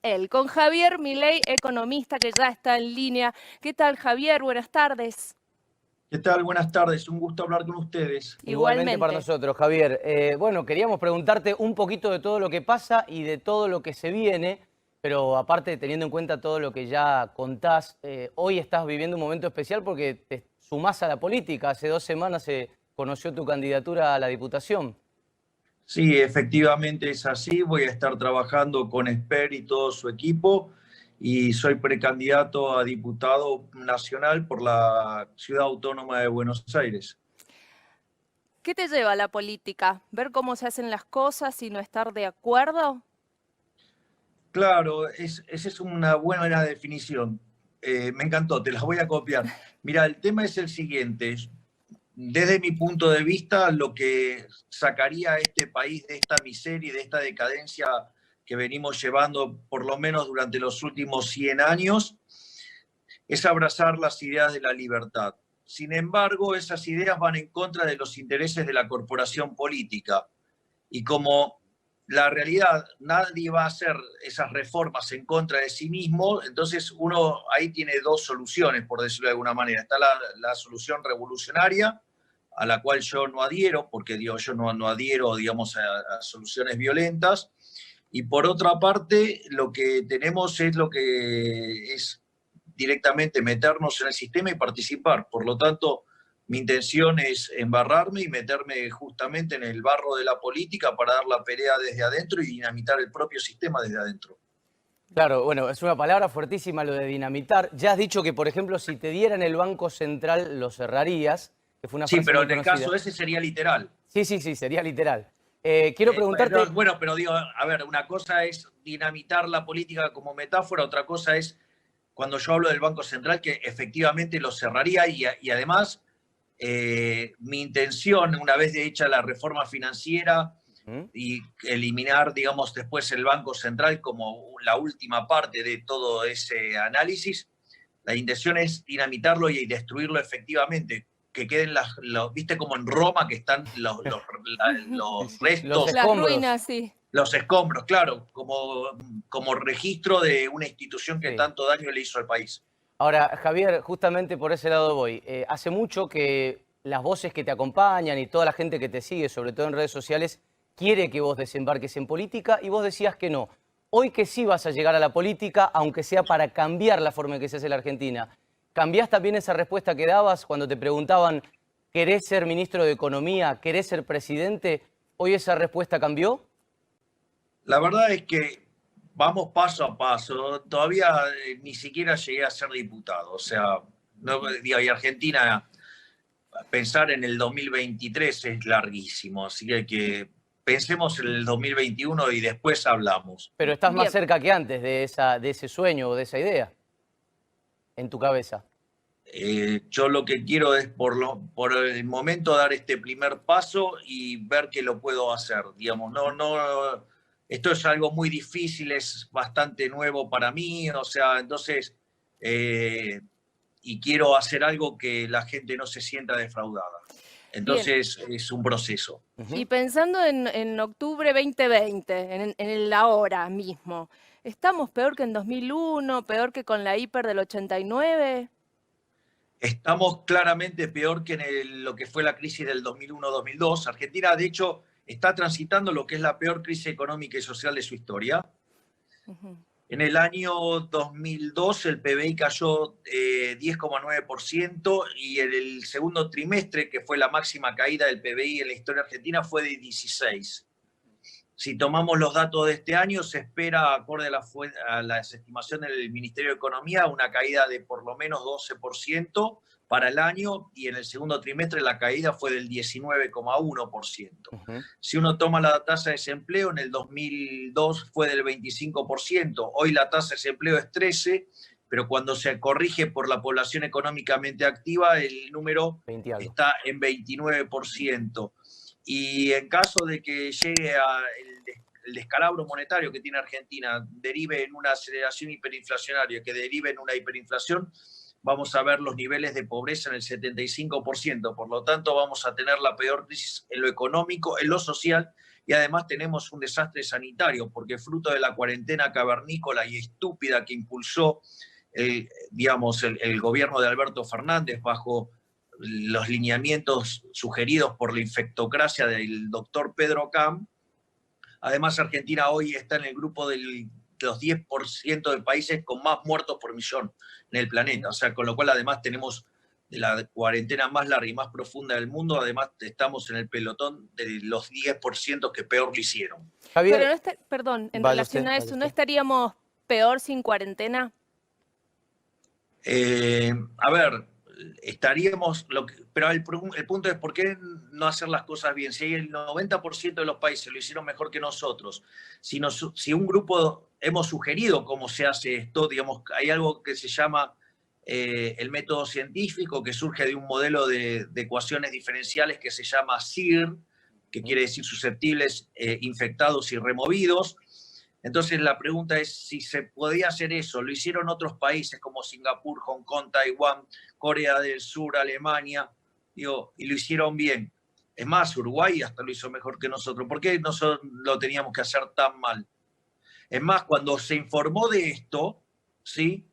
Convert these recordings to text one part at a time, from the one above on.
él, con Javier Milei, economista que ya está en línea. ¿Qué tal, Javier? Buenas tardes. ¿Qué tal? Buenas tardes, un gusto hablar con ustedes. Igualmente para nosotros, Javier. Bueno, queríamos preguntarte un poquito de todo lo que pasa y de todo lo que se viene, pero aparte, teniendo en cuenta todo lo que ya contás, hoy estás viviendo un momento especial porque te sumás a la política. Hace 2 semanas se conoció tu candidatura a la Diputación. Sí, efectivamente es así. Voy a estar trabajando con Esper y todo su equipo y soy precandidato a diputado nacional por la Ciudad Autónoma de Buenos Aires. ¿Qué te lleva a la política? ¿Ver cómo se hacen las cosas y no estar de acuerdo? Claro, esa es una buena definición. Me encantó, te la voy a copiar. Mira, el tema es el siguiente. Desde mi punto de vista, lo que sacaría a este país de esta miseria y de esta decadencia que venimos llevando por lo menos durante los últimos 100 años es abrazar las ideas de la libertad. Sin embargo, esas ideas van en contra de los intereses de la corporación política. Y como la realidad, nadie va a hacer esas reformas en contra de sí mismo, entonces uno ahí tiene dos soluciones, por decirlo de alguna manera. Está la solución revolucionaria, a la cual yo no adhiero, porque digo, yo no adhiero, digamos, a soluciones violentas. Y por otra parte, lo que tenemos es lo que es directamente meternos en el sistema y participar. Por lo tanto, mi intención es embarrarme y meterme justamente en el barro de la política para dar la pelea desde adentro y dinamitar el propio sistema desde adentro. Claro, bueno, es una palabra fuertísima lo de dinamitar. Ya has dicho que, por ejemplo, si te dieran el Banco Central, lo cerrarías, que fue una Sí, frase pero muy en el conocida. caso ese sería literal. Sí, sería literal. Quiero preguntarte... Bueno, pero digo, a ver, una cosa es dinamitar la política como metáfora, otra cosa es cuando yo hablo del Banco Central, que efectivamente lo cerraría y además mi intención, una vez hecha la reforma financiera y eliminar, digamos, después el Banco Central como la última parte de todo ese análisis, la intención es dinamitarlo y destruirlo efectivamente. Que queden viste como en Roma que están los Los restos, Las escombros. ruinas, sí. los escombros, claro, como registro de una institución que Sí. tanto daño le hizo al país. Ahora, Javier, justamente por ese lado voy. Hace mucho que las voces que te acompañan y toda la gente que te sigue, sobre todo en redes sociales, quiere que vos desembarques en política y vos decías que no. Hoy que sí vas a llegar a la política, aunque sea para cambiar la forma en que se hace la Argentina. ¿Cambiás también esa respuesta que dabas cuando te preguntaban, ¿querés ser ministro de Economía? ¿Querés ser presidente? ¿Hoy esa respuesta cambió? La verdad es que vamos paso a paso. Todavía ni siquiera llegué a ser diputado. O sea, no, digo, y Argentina, pensar en el 2023 es larguísimo. Así que pensemos en el 2021 y después hablamos. Pero estás más Bien. cerca que antes de ese sueño o de esa idea en tu cabeza. Yo lo que quiero es por el momento dar este primer paso y ver que lo puedo hacer. Digamos, esto es algo muy difícil, es bastante nuevo para mí, o sea, entonces, y quiero hacer algo que la gente no se sienta defraudada. Bien. Entonces, es un proceso. Y pensando en octubre 2020, en el ahora mismo, ¿estamos peor que en 2001, peor que con la hiper del 89? Estamos claramente peor que lo que fue la crisis del 2001-2002. Argentina, de hecho, está transitando lo que es la peor crisis económica y social de su historia. En el año 2002 el PBI cayó 10,9% y en el segundo trimestre, que fue la máxima caída del PBI en la historia argentina, fue de 16%. Si tomamos los datos de este año, se espera, acorde a las estimaciones del Ministerio de Economía, una caída de por lo menos 12% para el año y en el segundo trimestre la caída fue del 19,1%. Si uno toma la tasa de desempleo, en el 2002 fue del 25%, hoy la tasa de desempleo es 13%, pero cuando se corrige por la población económicamente activa, el número está en 29%. Y en caso de que llegue el descalabro monetario que tiene Argentina, derive en una aceleración hiperinflacionaria, que derive en una hiperinflación, vamos a ver los niveles de pobreza en el 75%, por lo tanto vamos a tener la peor crisis en lo económico, en lo social, y además tenemos un desastre sanitario, porque fruto de la cuarentena cavernícola y estúpida que impulsó el gobierno de Alberto Fernández bajo los lineamientos sugeridos por la infectocracia del doctor Pedro Cam. Además, Argentina hoy está en el grupo de los 10% de países con más muertos por millón en el planeta. O sea, con lo cual además tenemos de la cuarentena más larga y más profunda del mundo, además estamos en el pelotón de los 10% que peor lo hicieron. Javier, Pero perdón, en relación a eso, ¿no estaríamos peor sin cuarentena? A ver, estaríamos, pero el punto es por qué no hacer las cosas bien. Si el 90% de los países lo hicieron mejor que nosotros, si un grupo hemos sugerido cómo se hace esto, digamos, hay algo que se llama el método científico, que surge de un modelo de ecuaciones diferenciales que se llama SIR, que quiere decir susceptibles, infectados y removidos. Entonces la pregunta es si se podía hacer eso. Lo hicieron otros países como Singapur, Hong Kong, Taiwán, Corea del Sur, Alemania, y lo hicieron bien. Es más, Uruguay hasta lo hizo mejor que nosotros. ¿Por qué nosotros lo teníamos que hacer tan mal? Es más, cuando se informó de esto, ¿sí?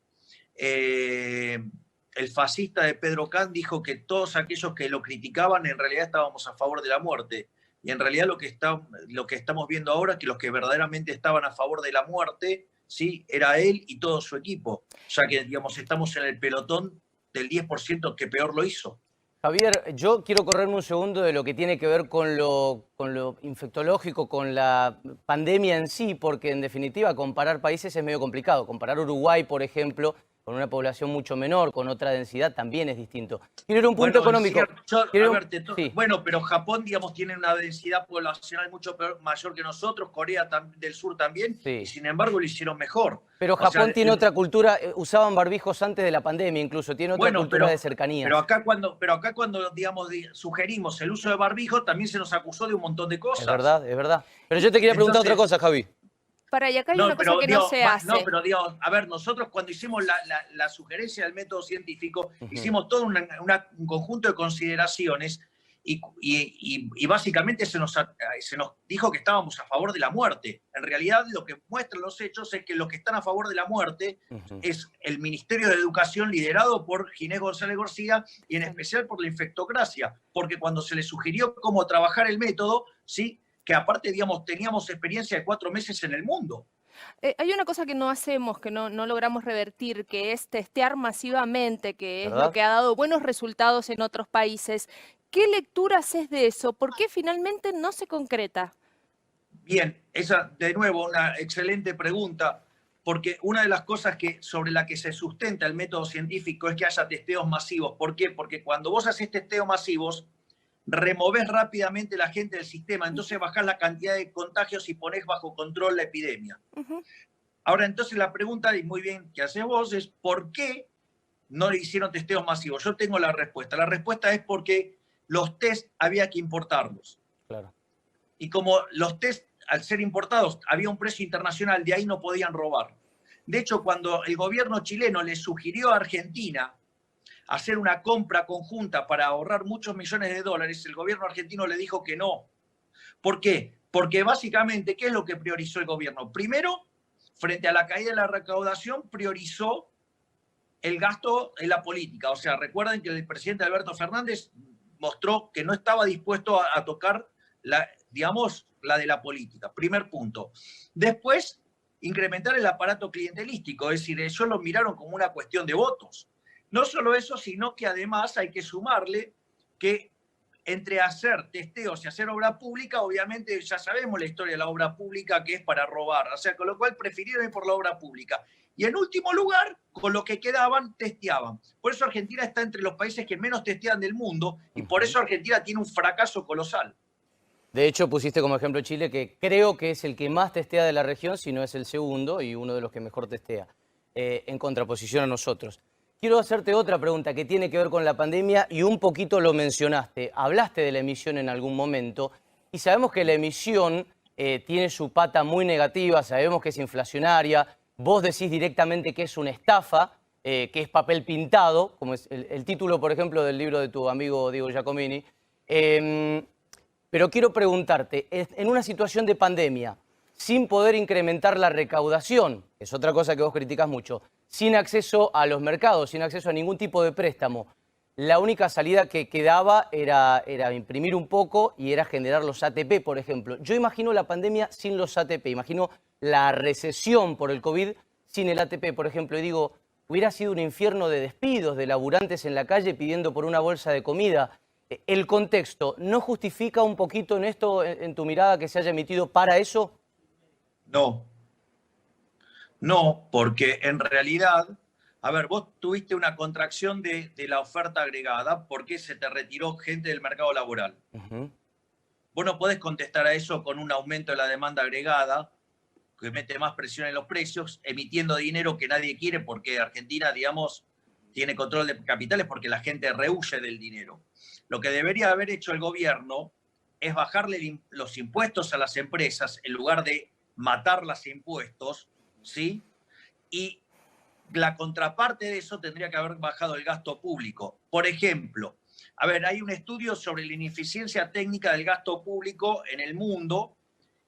El fascista de Pedro Can dijo que todos aquellos que lo criticaban en realidad estábamos a favor de la muerte. Y en realidad lo que estamos viendo ahora es que los que verdaderamente estaban a favor de la muerte, ¿sí? Era él y todo su equipo. Ya que, digamos, estamos en el pelotón del 10% que peor lo hizo. Javier, yo quiero correrme un segundo de lo que tiene que ver con lo infectológico, con la pandemia en sí, porque en definitiva comparar países es medio complicado. Comparar Uruguay, por ejemplo, con una población mucho menor, con otra densidad, también es distinto. Quiero ir a un punto económico. Bueno, pero Japón, digamos, tiene una densidad poblacional mucho mayor que nosotros, Corea del Sur también, y sin embargo lo hicieron mejor. Pero Japón tiene otra cultura, usaban barbijos antes de la pandemia incluso, tiene otra cultura de cercanía. Pero acá cuando digamos, sugerimos el uso de barbijos, también se nos acusó de un montón de cosas. Es verdad, es verdad. Pero yo te quería preguntar otra cosa, Javi. Y acá hay una cosa que no se hace. No, pero digamos, a ver, nosotros cuando hicimos la sugerencia del método científico, hicimos todo un conjunto de consideraciones y básicamente se nos dijo que estábamos a favor de la muerte. En realidad lo que muestran los hechos es que los que están a favor de la muerte es el Ministerio de Educación liderado por Ginés González García y en especial por la infectocracia, porque cuando se les sugirió cómo trabajar el método, ¿sí? Que aparte, digamos, teníamos experiencia de 4 meses en el mundo. Hay una cosa que no hacemos, que no logramos revertir, que es testear masivamente, que es lo que ha dado buenos resultados en otros países. ¿Qué lectura haces de eso? ¿Por qué finalmente no se concreta? Bien, esa de nuevo una excelente pregunta, porque una de las cosas sobre la que se sustenta el método científico es que haya testeos masivos. ¿Por qué? Porque cuando vos haces testeos masivos, removés rápidamente la gente del sistema, entonces bajás la cantidad de contagios y ponés bajo control la epidemia. Ahora, entonces la pregunta, y muy bien que haces vos, es ¿por qué no le hicieron testeos masivos? Yo tengo la respuesta. La respuesta es porque los test había que importarlos. Claro. Y como los test, al ser importados, había un precio internacional, de ahí no podían robar. De hecho, cuando el gobierno chileno le sugirió a Argentina hacer una compra conjunta para ahorrar muchos millones de dólares, el gobierno argentino le dijo que no. ¿Por qué? Porque básicamente, ¿qué es lo que priorizó el gobierno? Primero, frente a la caída de la recaudación, priorizó el gasto en la política. O sea, recuerden que el presidente Alberto Fernández mostró que no estaba dispuesto a tocar la de la política. Primer punto. Después, incrementar el aparato clientelístico, es decir, ellos lo miraron como una cuestión de votos. No solo eso, sino que además hay que sumarle que entre hacer testeos y hacer obra pública, obviamente ya sabemos la historia de la obra pública, que es para robar. O sea, con lo cual prefirieron ir por la obra pública. Y en último lugar, con lo que quedaban, testeaban. Por eso Argentina está entre los países que menos testean del mundo y por eso Argentina tiene un fracaso colosal. De hecho, pusiste como ejemplo Chile, que creo que es el que más testea de la región, si no es el segundo, y uno de los que mejor testea, en contraposición a nosotros. Quiero hacerte otra pregunta que tiene que ver con la pandemia y un poquito lo mencionaste. Hablaste de la emisión en algún momento y sabemos que la emisión tiene su pata muy negativa, sabemos que es inflacionaria, vos decís directamente que es una estafa, que es papel pintado, como es el título, por ejemplo, del libro de tu amigo Diego Giacomini. Pero quiero preguntarte, en una situación de pandemia, sin poder incrementar la recaudación, que es otra cosa que vos criticás mucho, sin acceso a los mercados, sin acceso a ningún tipo de préstamo, la única salida que quedaba era imprimir un poco y era generar los ATP, por ejemplo. Yo imagino la pandemia sin los ATP, imagino la recesión por el COVID sin el ATP, por ejemplo, y digo, hubiera sido un infierno de despidos, de laburantes en la calle pidiendo por una bolsa de comida. ¿El contexto no justifica un poquito en esto, en tu mirada, que se haya emitido para eso? No, no, porque en realidad, a ver, vos tuviste una contracción de la oferta agregada porque se te retiró gente del mercado laboral. Vos no podés contestar a eso con un aumento de la demanda agregada que mete más presión en los precios, emitiendo dinero que nadie quiere porque Argentina, digamos, tiene control de capitales porque la gente rehuye del dinero. Lo que debería haber hecho el gobierno es bajarle los impuestos a las empresas en lugar de matarlas a impuestos, ¿sí? Y la contraparte de eso tendría que haber bajado el gasto público. Por ejemplo, a ver, hay un estudio sobre la ineficiencia técnica del gasto público en el mundo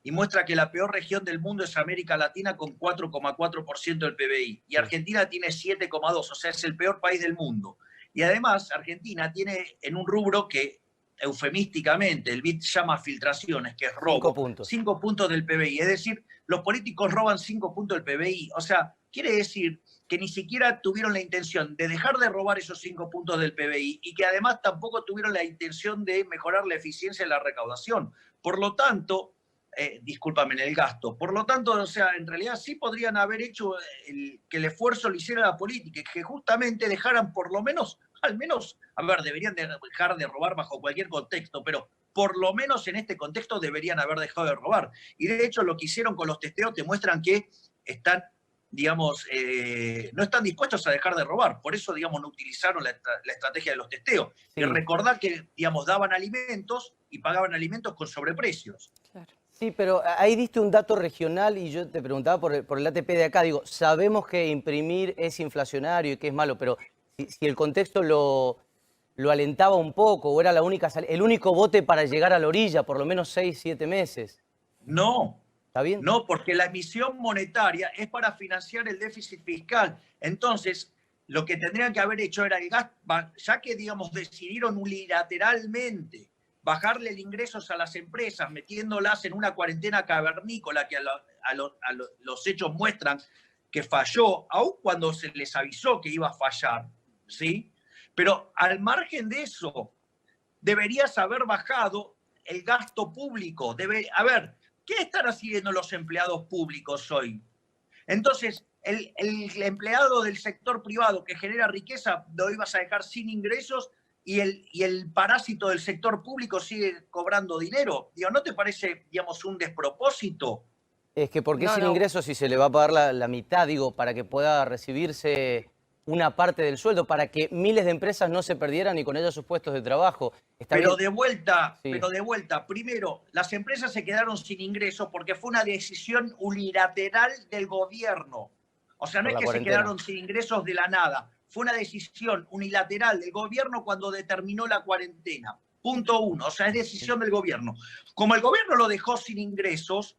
y muestra que la peor región del mundo es América Latina con 4,4% del PBI y Argentina tiene 7,2%, o sea, es el peor país del mundo. Y además, Argentina tiene en un rubro que eufemísticamente el BID llama filtraciones, que es robo, 5 puntos del PBI. Es decir, los políticos roban 5 puntos del PBI. O sea, quiere decir que ni siquiera tuvieron la intención de dejar de robar esos 5 puntos del PBI y que además tampoco tuvieron la intención de mejorar la eficiencia de la recaudación. Por lo tanto, discúlpame, en el gasto. Por lo tanto, o sea, en realidad sí podrían haber hecho que el esfuerzo lo hiciera la política y que justamente dejaran por lo menos, al menos, a ver, deberían dejar de robar bajo cualquier contexto, pero por lo menos en este contexto deberían haber dejado de robar. Y de hecho lo que hicieron con los testeos te muestran que están, digamos, no están dispuestos a dejar de robar. Por eso, digamos, no utilizaron la estrategia de los testeos. Sí. Y recordar que, digamos, daban alimentos y pagaban alimentos con sobreprecios. Claro. Sí, pero ahí diste un dato regional y yo te preguntaba por el ATP de acá. Digo, sabemos que imprimir es inflacionario y que es malo, pero si el contexto lo alentaba un poco o era el único bote para llegar a la orilla, por lo menos 6, 7 meses. No. ¿Está bien? No, porque la emisión monetaria es para financiar el déficit fiscal. Entonces, lo que tendrían que haber hecho era el gasto, ya que, digamos, decidieron unilateralmente bajarle el ingresos a las empresas, metiéndolas en una cuarentena cavernícola que los hechos muestran que falló, aun cuando se les avisó que iba a fallar, ¿sí? Pero al margen de eso, deberías haber bajado el gasto público. A ver, ¿qué están haciendo los empleados públicos hoy? Entonces, el empleado del sector privado que genera riqueza lo ibas a dejar sin ingresos y el parásito del sector público sigue cobrando dinero. Digo, ¿no te parece, digamos, un despropósito? Es que ¿por qué sin ingresos si se le va a pagar la mitad, digo, para que pueda recibirse una parte del sueldo, para que miles de empresas no se perdieran y con ellas sus puestos de trabajo? Pero de vuelta, primero, las empresas se quedaron sin ingresos porque fue una decisión unilateral del gobierno. O sea, no es que se quedaron sin ingresos de la nada. Fue una decisión unilateral del gobierno cuando determinó la cuarentena. Punto 1. O sea, es decisión del gobierno. Como el gobierno lo dejó sin ingresos,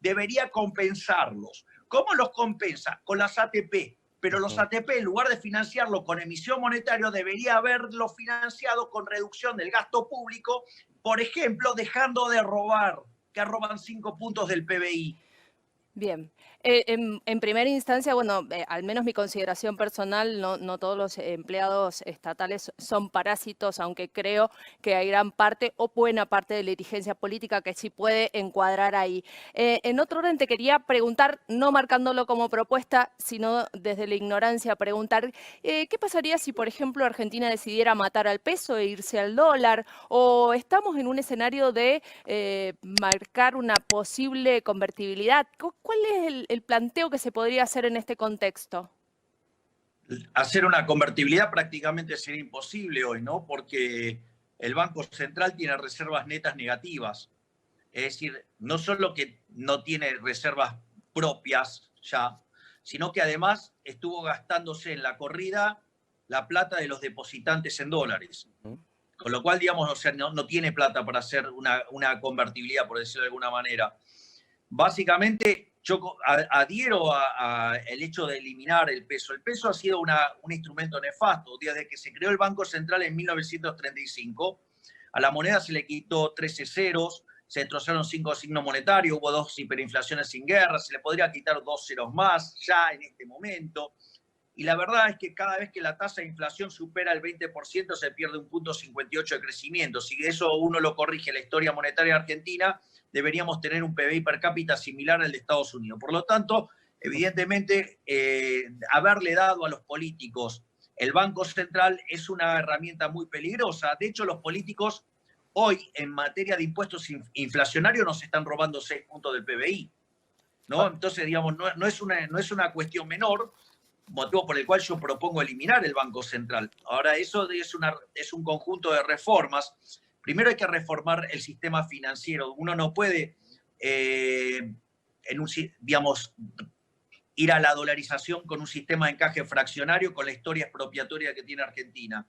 debería compensarlos. ¿Cómo los compensa? Con las ATP. Pero los ATP, en lugar de financiarlo con emisión monetaria, debería haberlo financiado con reducción del gasto público, por ejemplo, dejando de robar, que roban 5 puntos del PBI. Bien. En primera instancia, bueno, al menos mi consideración personal, no todos los empleados estatales son parásitos, aunque creo que hay gran parte o buena parte de la dirigencia política que sí puede encuadrar ahí. En otro orden te quería preguntar, no marcándolo como propuesta, sino desde la ignorancia, preguntar, ¿qué pasaría si, por ejemplo, Argentina decidiera matar al peso e irse al dólar? ¿O estamos en un escenario de marcar una posible convertibilidad? ¿Cuál es el planteo que se podría hacer en este contexto? Hacer una convertibilidad prácticamente sería imposible hoy, ¿no? Porque el Banco Central tiene reservas netas negativas. Es decir, no solo que no tiene reservas propias ya, sino que además estuvo gastándose en la corrida la plata de los depositantes en dólares. Con lo cual, digamos, o sea, no tiene plata para hacer una convertibilidad, por decirlo de alguna manera. Básicamente, yo adhiero al hecho de eliminar el peso. El peso ha sido un instrumento nefasto. Desde que se creó el Banco Central en 1935, a la moneda se le quitó 13 ceros, se destrozaron 5 signos monetarios, hubo 2 hiperinflaciones sin guerra, se le podría quitar 2 ceros más ya en este momento. Y la verdad es que cada vez que la tasa de inflación supera el 20%, se pierde un punto 58 de crecimiento. Si eso uno lo corrige en la historia monetaria argentina, deberíamos tener un PBI per cápita similar al de Estados Unidos. Por lo tanto, evidentemente, haberle dado a los políticos el Banco Central es una herramienta muy peligrosa. De hecho, los políticos hoy, en materia de impuestos inflacionarios, nos están robando 6 puntos del PBI, ¿no? Entonces, digamos, no es una cuestión menor, motivo por el cual yo propongo eliminar el Banco Central. Ahora, eso es un conjunto de reformas. Primero hay que reformar el sistema financiero. Uno no puede, digamos, ir a la dolarización con un sistema de encaje fraccionario con la historia expropiatoria que tiene Argentina.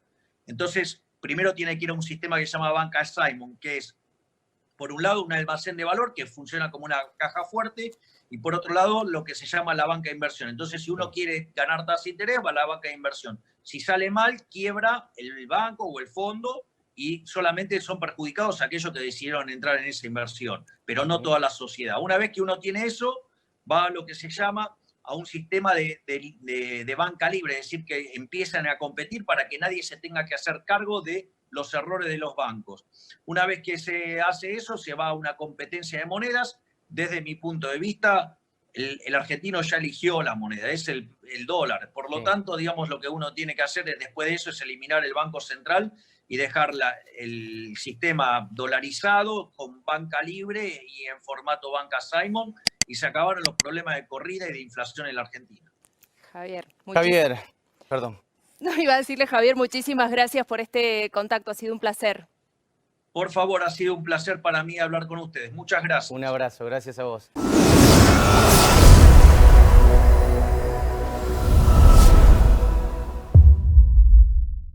Entonces, primero tiene que ir a un sistema que se llama banca Simon, que es, por un lado, un almacén de valor que funciona como una caja fuerte, y por otro lado, lo que se llama la banca de inversión. Entonces, si uno quiere ganar tasa de interés, va a la banca de inversión. Si sale mal, quiebra el banco o el fondo y solamente son perjudicados aquellos que decidieron entrar en esa inversión, pero no toda la sociedad. Una vez que uno tiene eso, va a lo que se llama a un sistema de banca libre, es decir, que empiezan a competir para que nadie se tenga que hacer cargo de los errores de los bancos. Una vez que se hace eso, se va a una competencia de monedas. Desde mi punto de vista, el argentino ya eligió la moneda, es el dólar. Por lo tanto, digamos, lo que uno tiene que hacer después de eso es eliminar el Banco Central y dejar el sistema dolarizado con banca libre y en formato banca Simon, y se acabaron los problemas de corrida y de inflación en la Argentina. Javier, perdón. No, iba a decirle, Javier, muchísimas gracias por este contacto, ha sido un placer. Por favor, ha sido un placer para mí hablar con ustedes. Muchas gracias. Un abrazo, gracias a vos.